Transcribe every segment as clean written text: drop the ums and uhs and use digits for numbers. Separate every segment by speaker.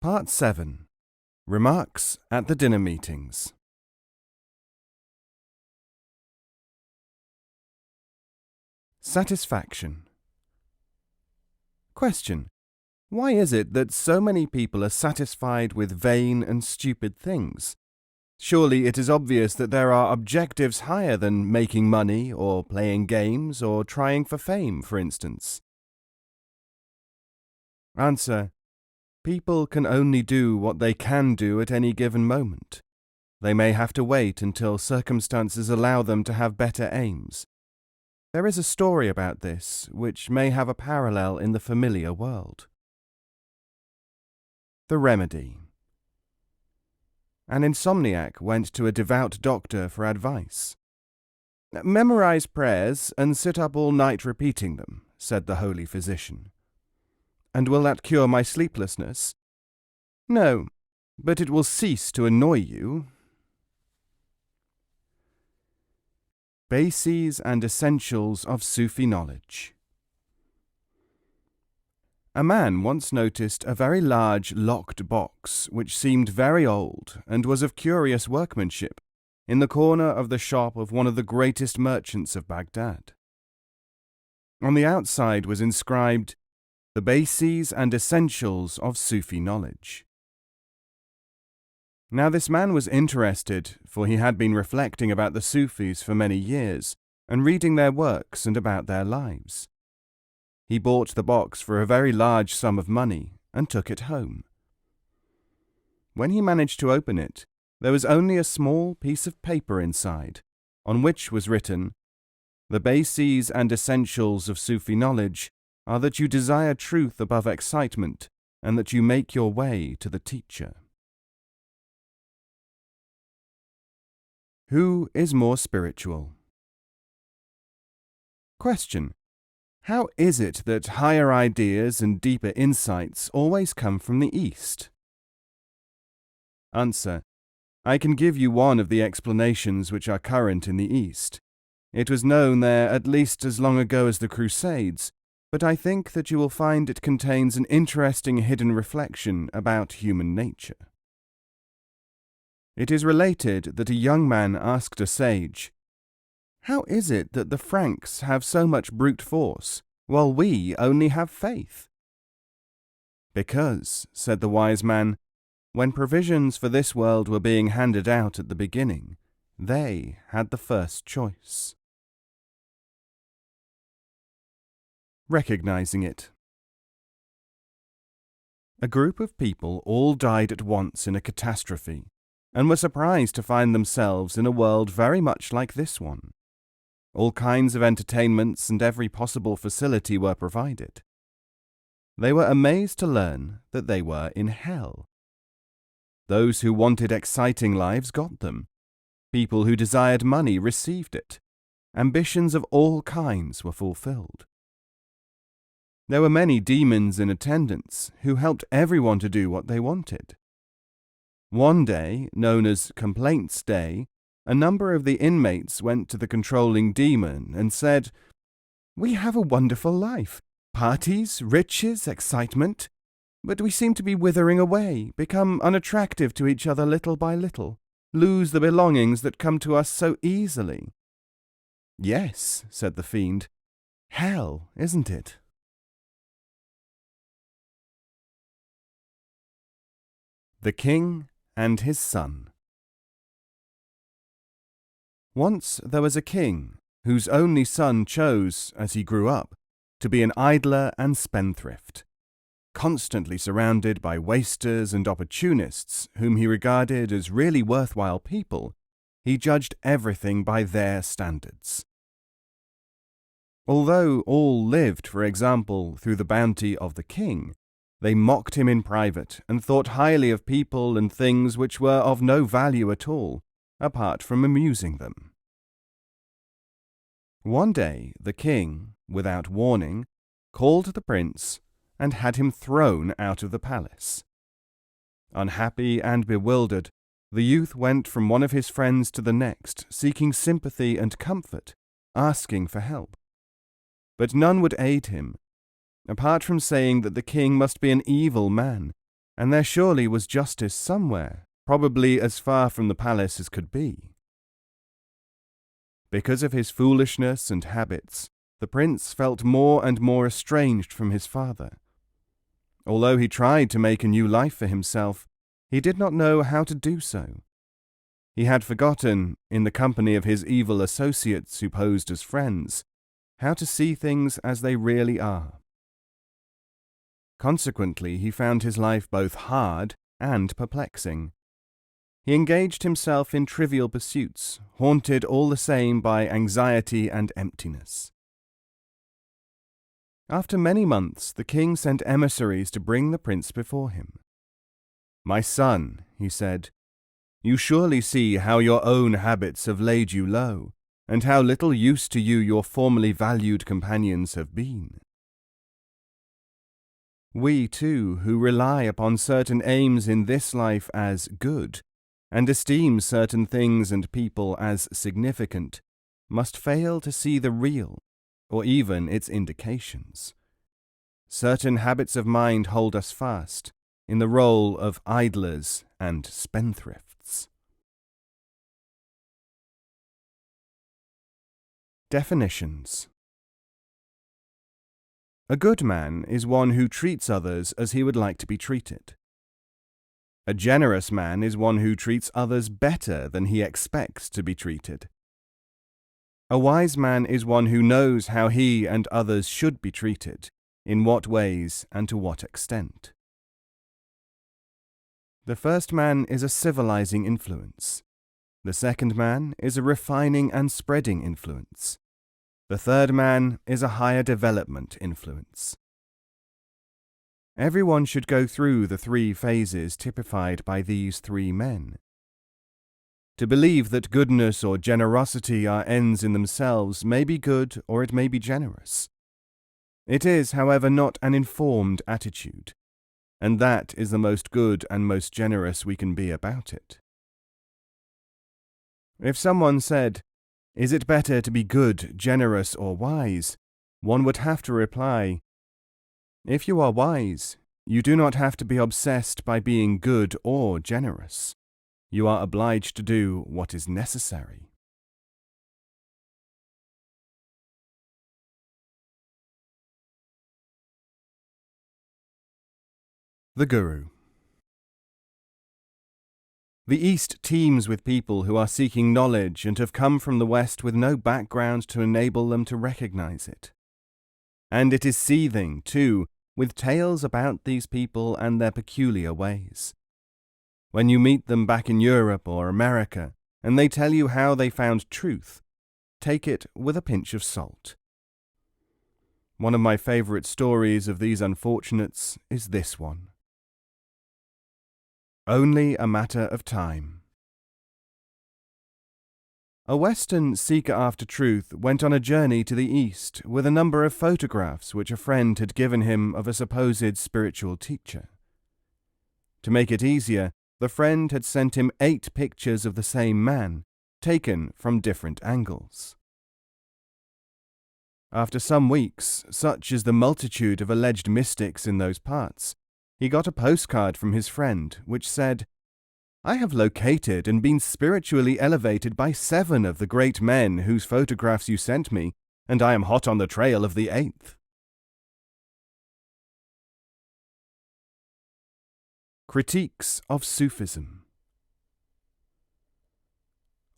Speaker 1: Part 7. Remarks at the Dinner Meetings. Satisfaction. Question. Why is it that so many people are satisfied with vain and stupid things? Surely it is obvious that there are objectives higher than making money or playing games or trying for fame, for instance. Answer. People can only do what they can do at any given moment. They may have to wait until circumstances allow them to have better aims. There is a story about this, which may have a parallel in the familiar world. The remedy. An insomniac went to a devout doctor for advice. "Memorize prayers and sit up all night repeating them," said the holy physician. "And will that cure my sleeplessness?" "No, but it will cease to annoy you." Bases and Essentials of Sufi Knowledge. A man once noticed a very large locked box, which seemed very old and was of curious workmanship, in the corner of the shop of one of the greatest merchants of Baghdad. On the outside was inscribed, "The Bases and Essentials of Sufi Knowledge." Now this man was interested, for he had been reflecting about the Sufis for many years, and reading their works and about their lives. He bought the box for a very large sum of money, and took it home. When he managed to open it, there was only a small piece of paper inside, on which was written, "The bases and essentials of Sufi knowledge are that you desire truth above excitement, and that you make your way to the teacher." Who is more spiritual? Question. How is it that higher ideas and deeper insights always come from the East? Answer. I can give you one of the explanations which are current in the East. It was known there at least as long ago as the Crusades, but I think that you will find it contains an interesting hidden reflection about human nature. It is related that a young man asked a sage, "How is it that the Franks have so much brute force, while we only have faith?" "Because," said the wise man, "when provisions for this world were being handed out at the beginning, they had the first choice." Recognizing it. A group of people all died at once in a catastrophe, and were surprised to find themselves in a world very much like this one. All kinds of entertainments and every possible facility were provided. They were amazed to learn that they were in hell. Those who wanted exciting lives got them. People who desired money received it. Ambitions of all kinds were fulfilled. There were many demons in attendance who helped everyone to do what they wanted. One day, known as Complaints Day, a number of the inmates went to the controlling demon and said, "We have a wonderful life, parties, riches, excitement, but we seem to be withering away, become unattractive to each other little by little, lose the belongings that come to us so easily." "Yes," said the fiend, "hell, isn't it?" The King and His Son. Once there was a king whose only son chose, as he grew up, to be an idler and spendthrift. Constantly surrounded by wasters and opportunists whom he regarded as really worthwhile people, he judged everything by their standards. Although all lived, for example, through the bounty of the king, they mocked him in private and thought highly of people and things which were of no value at all, apart from amusing them. One day the king, without warning, called the prince and had him thrown out of the palace. Unhappy and bewildered, the youth went from one of his friends to the next, seeking sympathy and comfort, asking for help. But none would aid him, apart from saying that the king must be an evil man, and there surely was justice somewhere, probably as far from the palace as could be. Because of his foolishness and habits, the prince felt more and more estranged from his father. Although he tried to make a new life for himself, he did not know how to do so. He had forgotten, in the company of his evil associates who posed as friends, how to see things as they really are. Consequently, he found his life both hard and perplexing. He engaged himself in trivial pursuits, haunted all the same by anxiety and emptiness. After many months, the king sent emissaries to bring the prince before him. "My son," he said, "you surely see how your own habits have laid you low, and how little use to you your formerly valued companions have been. We, too, who rely upon certain aims in this life as good, and esteem certain things and people as significant, must fail to see the real, or even its indications. Certain habits of mind hold us fast, in the role of idlers and spendthrifts." Definitions. A good man is one who treats others as he would like to be treated. A generous man is one who treats others better than he expects to be treated. A wise man is one who knows how he and others should be treated, in what ways and to what extent. The first man is a civilizing influence. The second man is a refining and spreading influence. The third man is a higher development influence. Everyone should go through the three phases typified by these three men. To believe that goodness or generosity are ends in themselves may be good or it may be generous. It is, however, not an informed attitude, and that is the most good and most generous we can be about it. If someone said, "Is it better to be good, generous, or wise?" one would have to reply, if you are wise, you do not have to be obsessed by being good or generous. You are obliged to do what is necessary. The Guru. The East teems with people who are seeking knowledge and have come from the West with no background to enable them to recognize it. And it is seething, too, with tales about these people and their peculiar ways. When you meet them back in Europe or America, and they tell you how they found truth, take it with a pinch of salt. One of my favorite stories of these unfortunates is this one. Only a matter of time. A Western seeker after truth went on a journey to the East with a number of photographs which a friend had given him of a supposed spiritual teacher. To make it easier, the friend had sent him 8 pictures of the same man, taken from different angles. After some weeks, such is the multitude of alleged mystics in those parts, he got a postcard from his friend which said, "I have located and been spiritually elevated by 7 of the great men whose photographs you sent me, and I am hot on the trail of the 8th. Critiques of Sufism.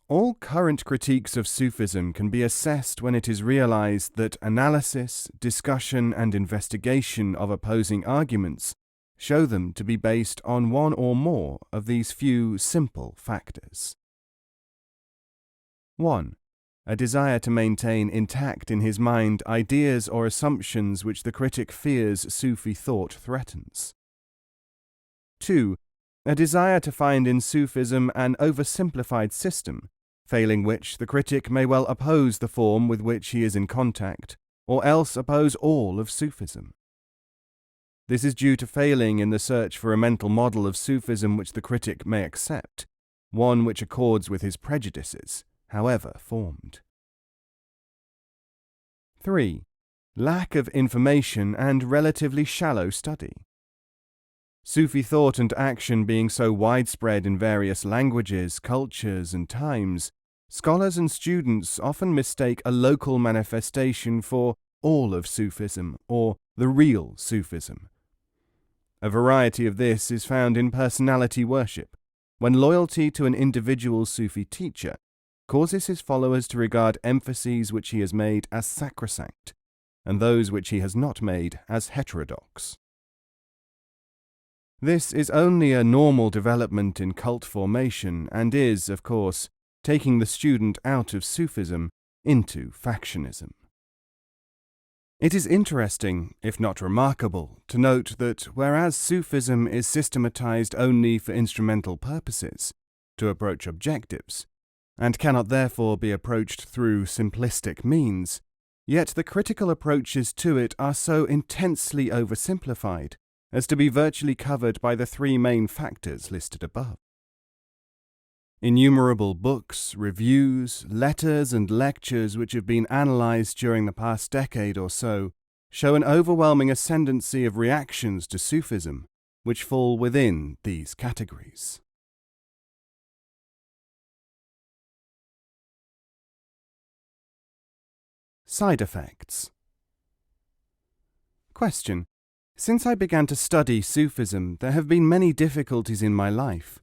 Speaker 1: All current critiques of Sufism can be assessed when it is realized that analysis, discussion, and investigation of opposing arguments show them to be based on one or more of these few simple factors. 1. A desire to maintain intact in his mind ideas or assumptions which the critic fears Sufi thought threatens. 2. A desire to find in Sufism an oversimplified system, failing which the critic may well oppose the form with which he is in contact, or else oppose all of Sufism. This is due to failing in the search for a mental model of Sufism which the critic may accept, one which accords with his prejudices, however formed. 3. Lack of information and relatively shallow study. Sufi thought and action being so widespread in various languages, cultures, and times, scholars and students often mistake a local manifestation for all of Sufism or the real Sufism. A variety of this is found in personality worship, when loyalty to an individual Sufi teacher causes his followers to regard emphases which he has made as sacrosanct, and those which he has not made as heterodox. This is only a normal development in cult formation and is, of course, taking the student out of Sufism into factionism. It is interesting, if not remarkable, to note that whereas Sufism is systematized only for instrumental purposes, to approach objectives, and cannot therefore be approached through simplistic means, yet the critical approaches to it are so intensely oversimplified as to be virtually covered by the three main factors listed above. Innumerable books, reviews, letters, and lectures which have been analysed during the past decade or so show an overwhelming ascendancy of reactions to Sufism, which fall within these categories. Side effects. Question. Since I began to study Sufism, there have been many difficulties in my life.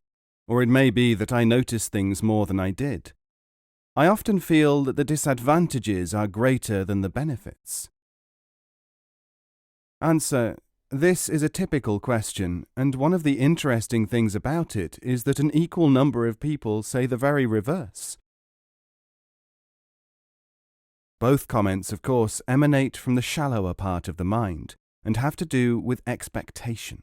Speaker 1: Or it may be that I notice things more than I did. I often feel that the disadvantages are greater than the benefits. Answer. This is a typical question, and one of the interesting things about it is that an equal number of people say the very reverse. Both comments, of course, emanate from the shallower part of the mind and have to do with expectation.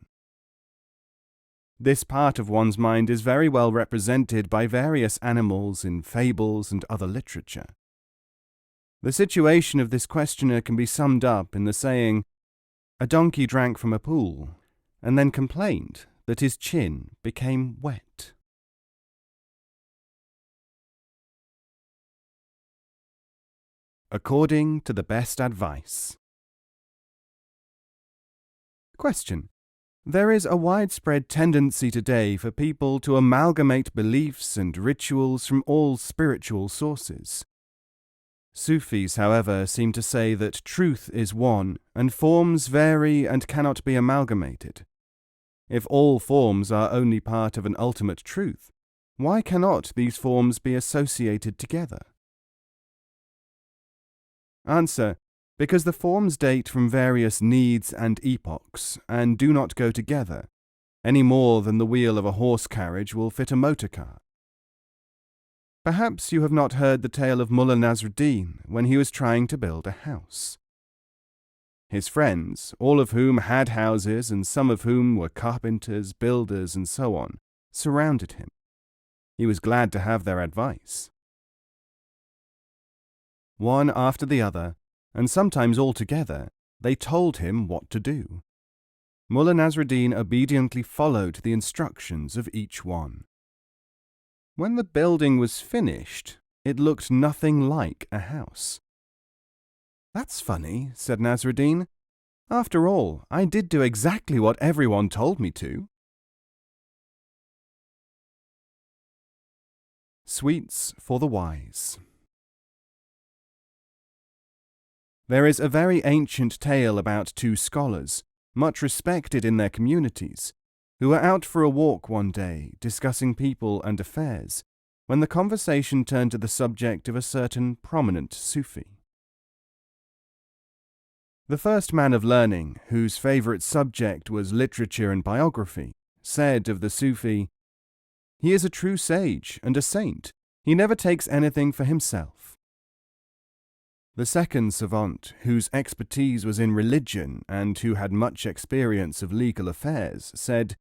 Speaker 1: This part of one's mind is very well represented by various animals in fables and other literature. The situation of this questioner can be summed up in the saying, "A donkey drank from a pool, and then complained that his chin became wet." According to the best advice. Question. There is a widespread tendency today for people to amalgamate beliefs and rituals from all spiritual sources. Sufis, however, seem to say that truth is one, and forms vary and cannot be amalgamated. If all forms are only part of an ultimate truth, why cannot these forms be associated together? Answer. Because the forms date from various needs and epochs, and do not go together, any more than the wheel of a horse carriage will fit a motor car. Perhaps you have not heard the tale of Mullah Nasruddin when he was trying to build a house. His friends, all of whom had houses and some of whom were carpenters, builders, and so on, surrounded him. He was glad to have their advice. One after the other, and sometimes all together, they told him what to do. Mullah Nasruddin obediently followed the instructions of each one. When the building was finished, it looked nothing like a house. "That's funny," said Nasruddin. "After all, I did do exactly what everyone told me to." Sweets for the wise. There is a very ancient tale about two scholars, much respected in their communities, who were out for a walk one day, discussing people and affairs, when the conversation turned to the subject of a certain prominent Sufi. The first man of learning, whose favourite subject was literature and biography, said of the Sufi, "He is a true sage and a saint. He never takes anything for himself." The second savant, whose expertise was in religion and who had much experience of legal affairs, said,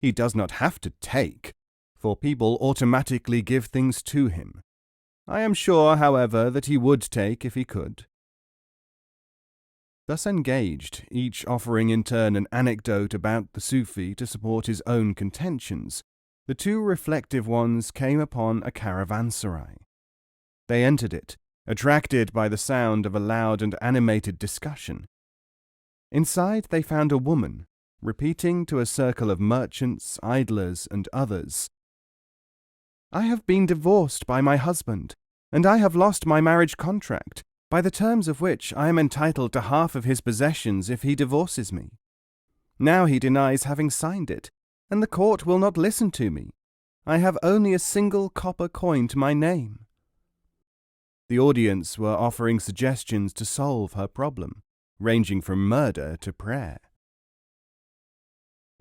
Speaker 1: "He does not have to take, for people automatically give things to him. I am sure, however, that he would take if he could." Thus engaged, each offering in turn an anecdote about the Sufi to support his own contentions, the two reflective ones came upon a caravanserai. They entered it, attracted by the sound of a loud and animated discussion. Inside they found a woman, repeating to a circle of merchants, idlers, and others, "I have been divorced by my husband, and I have lost my marriage contract, by the terms of which I am entitled to half of his possessions if he divorces me. Now he denies having signed it, and the court will not listen to me. I have only a single copper coin to my name." The audience were offering suggestions to solve her problem, ranging from murder to prayer.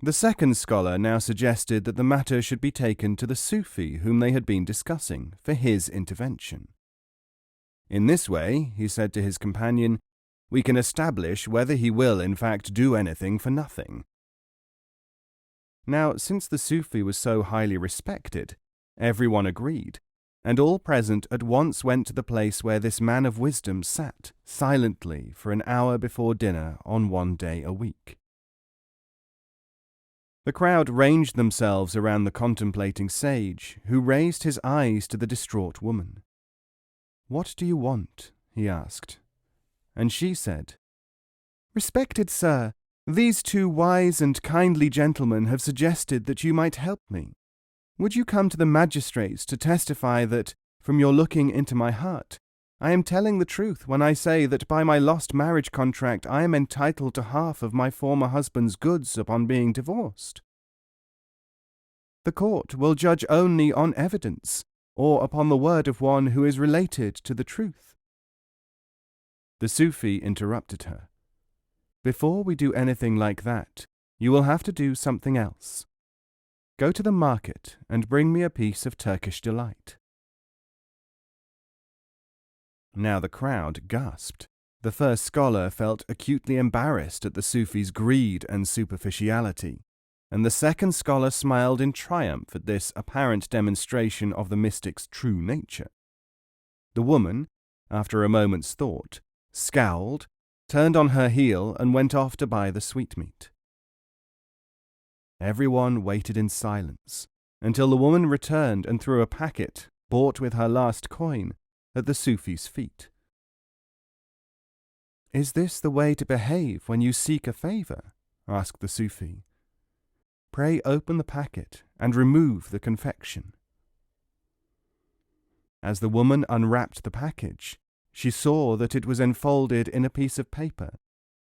Speaker 1: The second scholar now suggested that the matter should be taken to the Sufi whom they had been discussing for his intervention. "In this way," he said to his companion, "we can establish whether he will in fact do anything for nothing." Now, since the Sufi was so highly respected, everyone agreed, and all present at once went to the place where this man of wisdom sat silently for an hour before dinner on one day a week. The crowd ranged themselves around the contemplating sage, who raised his eyes to the distraught woman. "What do you want?" he asked. And she said, "Respected sir, these two wise and kindly gentlemen have suggested that you might help me. Would you come to the magistrates to testify that, from your looking into my heart, I am telling the truth when I say that by my lost marriage contract I am entitled to half of my former husband's goods upon being divorced? The court will judge only on evidence, or upon the word of one who is related to the truth." The Sufi interrupted her. "Before we do anything like that, you will have to do something else. Go to the market and bring me a piece of Turkish delight." Now the crowd gasped. The first scholar felt acutely embarrassed at the Sufi's greed and superficiality, and the second scholar smiled in triumph at this apparent demonstration of the mystic's true nature. The woman, after a moment's thought, scowled, turned on her heel, and went off to buy the sweetmeat. Everyone waited in silence until the woman returned and threw a packet, bought with her last coin, at the Sufi's feet. "Is this the way to behave when you seek a favour?" asked the Sufi. "Pray open the packet and remove the confection." As the woman unwrapped the package, she saw that it was enfolded in a piece of paper,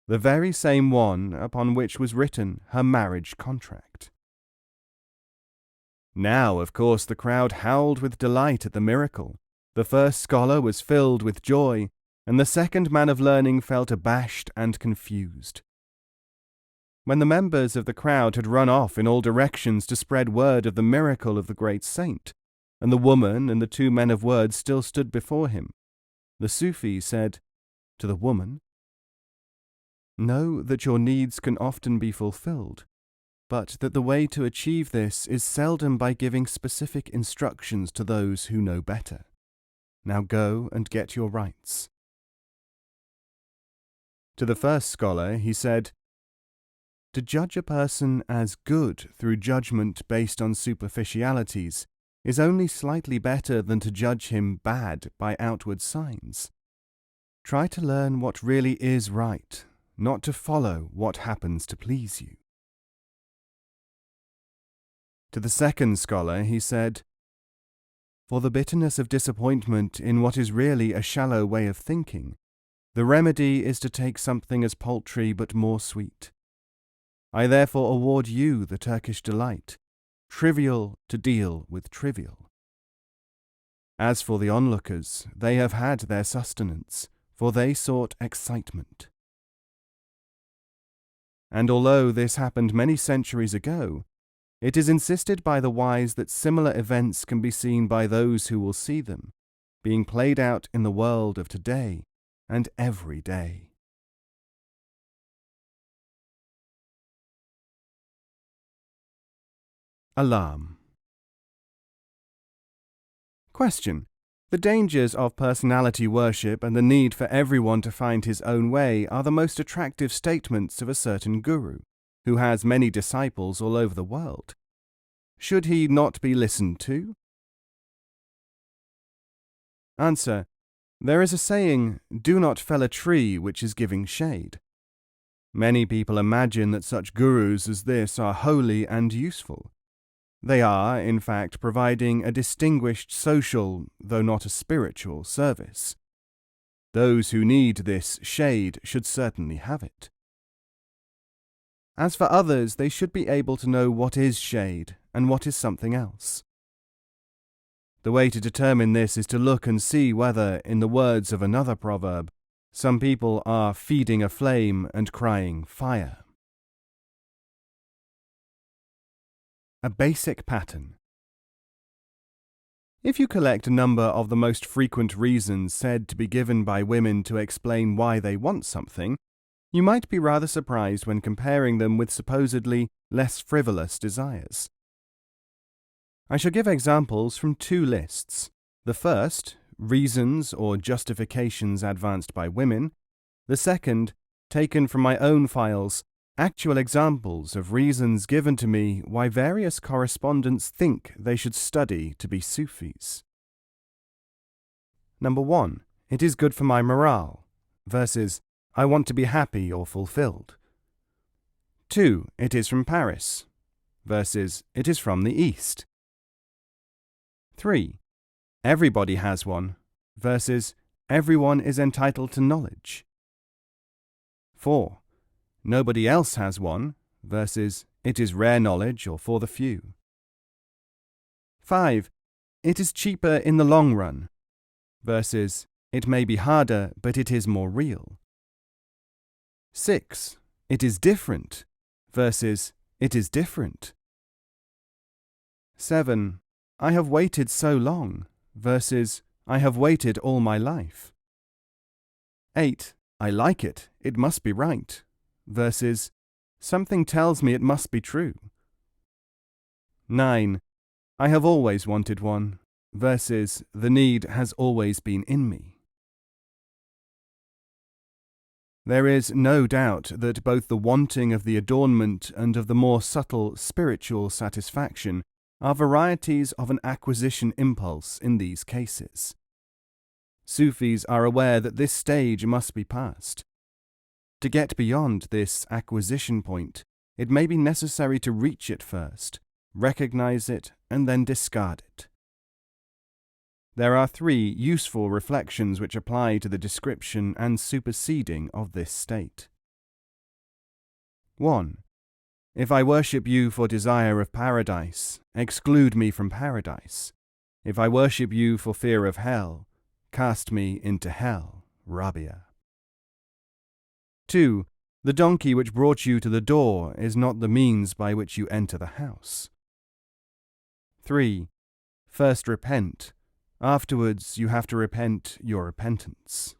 Speaker 1: the very same one upon which was written her marriage contract. Now, of course, the crowd howled with delight at the miracle. The first scholar was filled with joy, and the second man of learning felt abashed and confused. When the members of the crowd had run off in all directions to spread word of the miracle of the great saint, and the woman and the two men of words still stood before him, the Sufi said to the woman, "Know that your needs can often be fulfilled, but that the way to achieve this is seldom by giving specific instructions to those who know better. Now go and get your rights." To the first scholar he said, "To judge a person as good through judgment based on superficialities is only slightly better than to judge him bad by outward signs. Try to learn what really is right, not to follow what happens to please you." To the second scholar he said, "For the bitterness of disappointment in what is really a shallow way of thinking, the remedy is to take something as paltry but more sweet. I therefore award you the Turkish delight, trivial to deal with trivial. As for the onlookers, they have had their sustenance, for they sought excitement." And although this happened many centuries ago, it is insisted by the wise that similar events can be seen by those who will see them, being played out in the world of today and every day. Alarm. Question. The dangers of personality worship and the need for everyone to find his own way are the most attractive statements of a certain guru, who has many disciples all over the world. Should he not be listened to? Answer. There is a saying, "Do not fell a tree which is giving shade." Many people imagine that such gurus as this are holy and useful. They are, in fact, providing a distinguished social, though not a spiritual, service. Those who need this shade should certainly have it. As for others, they should be able to know what is shade and what is something else. The way to determine this is to look and see whether, in the words of another proverb, some people are feeding a flame and crying fire. A basic pattern. If you collect a number of the most frequent reasons said to be given by women to explain why they want something, you might be rather surprised when comparing them with supposedly less frivolous desires. I shall give examples from two lists. The first, reasons or justifications advanced by women. The second, taken from my own files, actual examples of reasons given to me why various correspondents think they should study to be Sufis. Number 1. It is good for my morale, versus I want to be happy or fulfilled. 2. It is from Paris, versus it is from the East. 3. Everybody has one, versus everyone is entitled to knowledge. 4. Nobody else has one, versus it is rare knowledge or for the few. 5. It is cheaper in the long run, versus it may be harder but it is more real. 6. It is different, versus it is different. 7. I have waited so long, versus I have waited all my life. 8. I like it, it must be right, versus something tells me it must be true. 9. I have always wanted one, versus the need has always been in me. There is no doubt that both the wanting of the adornment and of the more subtle spiritual satisfaction are varieties of an acquisition impulse in these cases. Sufis are aware that this stage must be passed. To get beyond this acquisition point, it may be necessary to reach it first, recognize it, and then discard it. There are 3 useful reflections which apply to the description and superseding of this state. 1. If I worship you for desire of paradise, exclude me from paradise. If I worship you for fear of hell, cast me into hell. Rabia. 2. The donkey which brought you to the door is not the means by which you enter the house. 3. First repent. Afterwards you have to repent your repentance.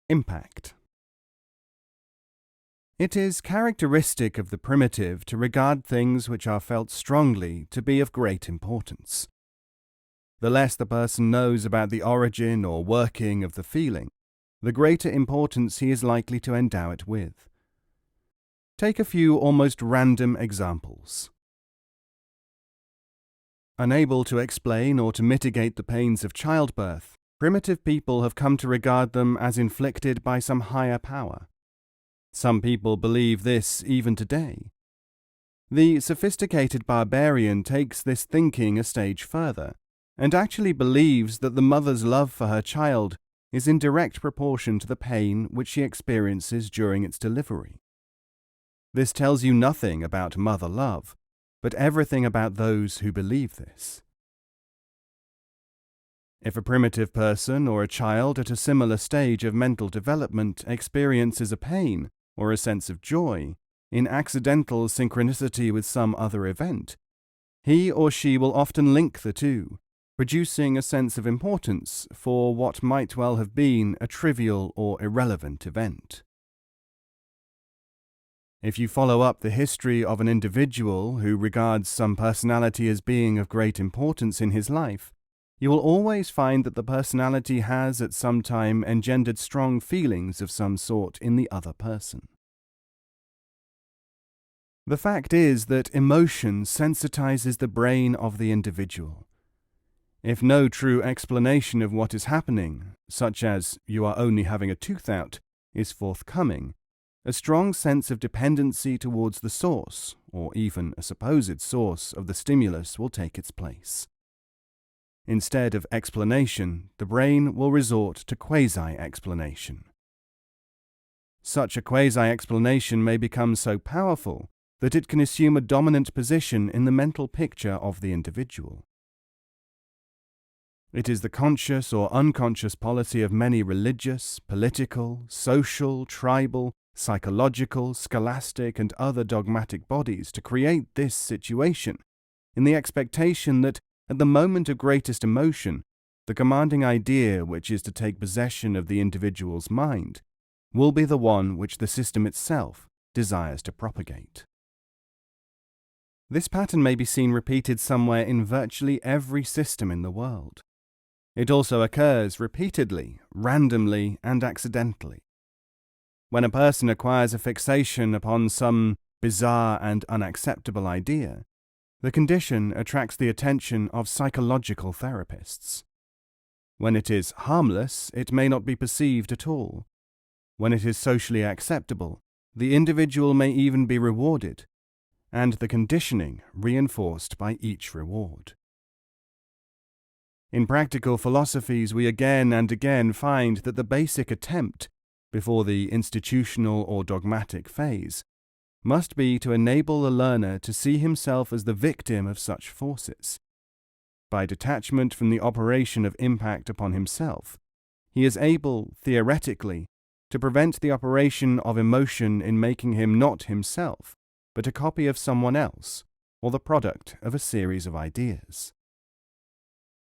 Speaker 1: Impact. It is characteristic of the primitive to regard things which are felt strongly to be of great importance. The less the person knows about the origin or working of the feeling, the greater importance he is likely to endow it with. Take a few almost random examples. Unable to explain or to mitigate the pains of childbirth, primitive people have come to regard them as inflicted by some higher power. Some people believe this even today. The sophisticated barbarian takes this thinking a stage further, and actually believes that the mother's love for her child is in direct proportion to the pain which she experiences during its delivery. This tells you nothing about mother love, but everything about those who believe this. If a primitive person or a child at a similar stage of mental development experiences a pain or a sense of joy in accidental synchronicity with some other event, he or she will often link the two, producing a sense of importance for what might well have been a trivial or irrelevant event. If you follow up the history of an individual who regards some personality as being of great importance in his life, you will always find that the personality has at some time engendered strong feelings of some sort in the other person. The fact is that emotion sensitizes the brain of the individual. If no true explanation of what is happening, such as you are only having a tooth out, is forthcoming, a strong sense of dependency towards the source, or even a supposed source of the stimulus, will take its place. Instead of explanation, the brain will resort to quasi-explanation. Such a quasi-explanation may become so powerful that it can assume a dominant position in the mental picture of the individual. It is the conscious or unconscious policy of many religious, political, social, tribal, psychological, scholastic, and other dogmatic bodies to create this situation, in the expectation that, at the moment of greatest emotion, the commanding idea which is to take possession of the individual's mind will be the one which the system itself desires to propagate. This pattern may be seen repeated somewhere in virtually every system in the world. It also occurs repeatedly, randomly, and accidentally. When a person acquires a fixation upon some bizarre and unacceptable idea, the condition attracts the attention of psychological therapists. When it is harmless, it may not be perceived at all. When it is socially acceptable, the individual may even be rewarded, and the conditioning reinforced by each reward. In practical philosophies, we again and again find that the basic attempt, before the institutional or dogmatic phase, must be to enable the learner to see himself as the victim of such forces. By detachment from the operation of impact upon himself, he is able, theoretically, to prevent the operation of emotion in making him not himself, but a copy of someone else, or the product of a series of ideas.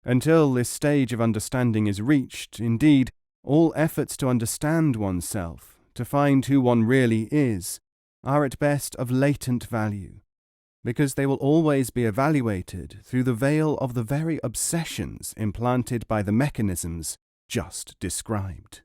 Speaker 1: Until this stage of understanding is reached, indeed, all efforts to understand oneself, to find who one really is, are at best of latent value, because they will always be evaluated through the veil of the very obsessions implanted by the mechanisms just described.